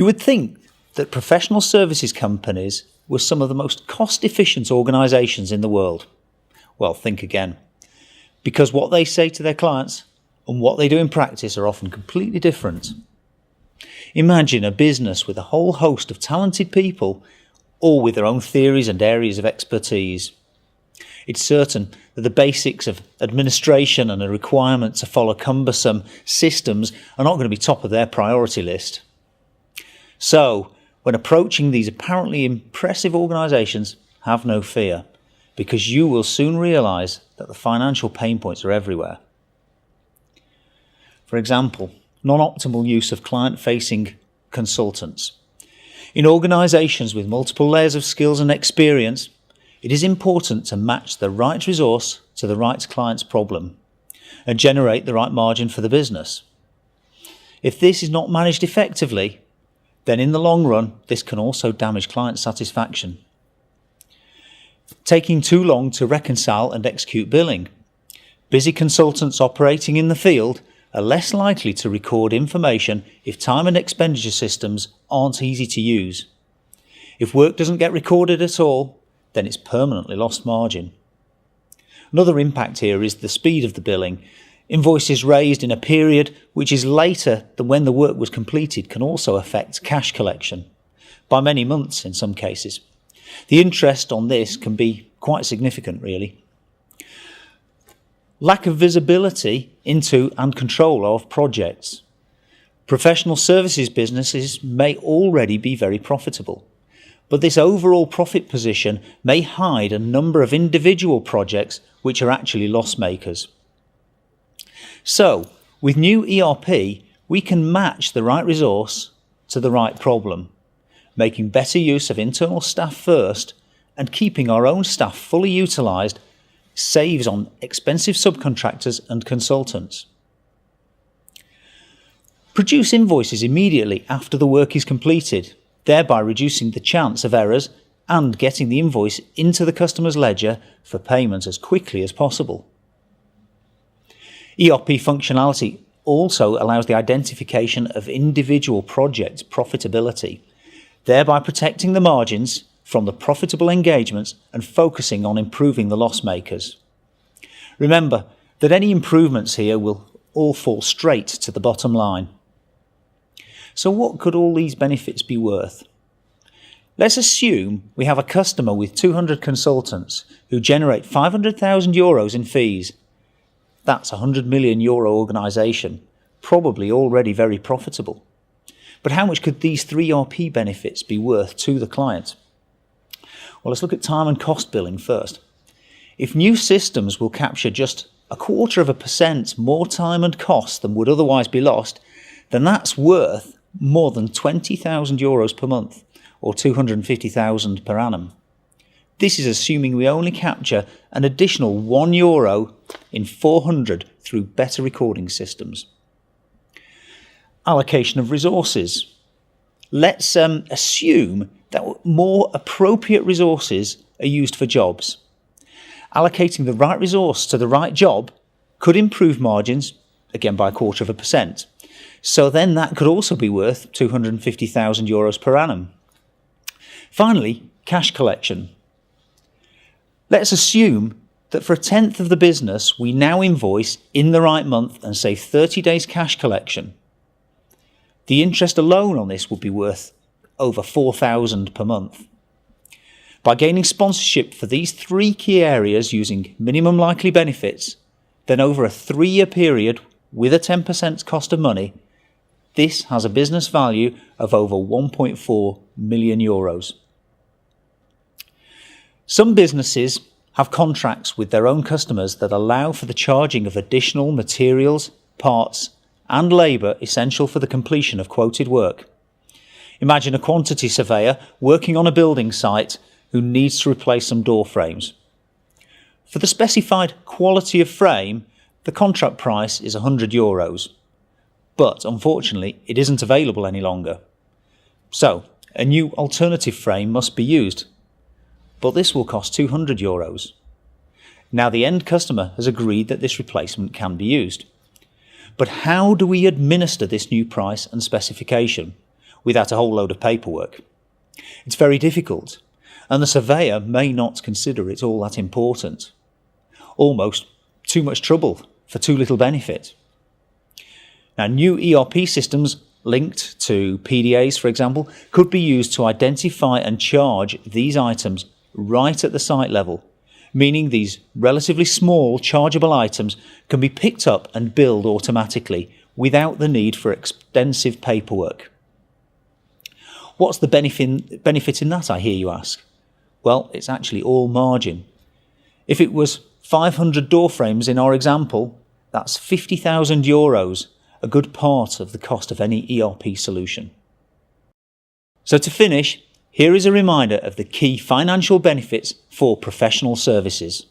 You would think that professional services companies were some of the most cost-efficient organisations in the world. Well, think again. Because what they say to their clients and what they do in practice are often completely different. Imagine a business with a whole host of talented people, all with their own theories and areas of expertise. It's certain that the basics of administration and a requirement to follow cumbersome systems are not going to be top of their priority list. So, when approaching these apparently impressive organisations, have no fear, because you will soon realise that the financial pain points are everywhere. For example, non-optimal use of client-facing consultants. In organisations with multiple layers of skills and experience, it is important to match the right resource to the right client's problem and generate the right margin for the business. If this is not managed effectively, then in the long run, this can also damage client satisfaction. Taking too long to reconcile and execute billing. Busy consultants operating in the field are less likely to record information if time and expenditure systems aren't easy to use. If work doesn't get recorded at all, then it's permanently lost margin. Another impact here is the speed of the billing. Invoices raised in a period which is later than when the work was completed can also affect cash collection, by many months in some cases. The interest on this can be quite significant, really. Lack of visibility into and control of projects. Professional services businesses may already be very profitable, but this overall profit position may hide a number of individual projects which are actually loss makers. So, with new ERP, we can match the right resource to the right problem, making better use of internal staff first and keeping our own staff fully utilised saves on expensive subcontractors and consultants. Produce invoices immediately after the work is completed, thereby reducing the chance of errors and getting the invoice into the customer's ledger for payment as quickly as possible. ERP functionality also allows the identification of individual project profitability, thereby protecting the margins from the profitable engagements and focusing on improving the loss makers. Remember that any improvements here will all fall straight to the bottom line. So what could all these benefits be worth? Let's assume we have a customer with 200 consultants who generate €500,000 in fees. That's a €100 million organisation, probably already very profitable. But how much could these 3 ERP benefits be worth to the client? Well, let's look at time and cost billing first. If new systems will capture just 0.25% more time and cost than would otherwise be lost, then that's worth more than €20,000 per month, or €250,000 per annum. This is assuming we only capture an additional €1 in 400 through better recording systems. Allocation of resources. Let's assume that more appropriate resources are used for jobs. Allocating the right resource to the right job could improve margins, again by 0.25%. So then that could also be worth €250,000 per annum. Finally, cash collection. Let's assume that for 1/10 of the business we now invoice in the right month and say 30 days cash collection. The interest alone on this would be worth over €4,000 per month. By gaining sponsorship for these 3 key areas using minimum likely benefits, then over a 3-year period with a 10% cost of money, this has a business value of over €1.4 million. Some businesses have contracts with their own customers that allow for the charging of additional materials, parts, and labour essential for the completion of quoted work. Imagine a quantity surveyor working on a building site who needs to replace some door frames. For the specified quality of frame, the contract price is €100, but unfortunately it isn't available any longer. So, a new alternative frame must be used, but this will cost €200. Now the end customer has agreed that this replacement can be used. But how do we administer this new price and specification? without a whole load of paperwork. It's very difficult, and the surveyor may not consider it all that important. Almost too much trouble for too little benefit. Now, new ERP systems linked to PDAs, for example, could be used to identify and charge these items right at the site level, meaning these relatively small chargeable items can be picked up and billed automatically without the need for extensive paperwork. What's the benefit in that, I hear you ask? Well, it's actually all margin. If it was 500 door frames in our example, that's €50,000, a good part of the cost of any ERP solution. So to finish, here is a reminder of the key financial benefits for professional services.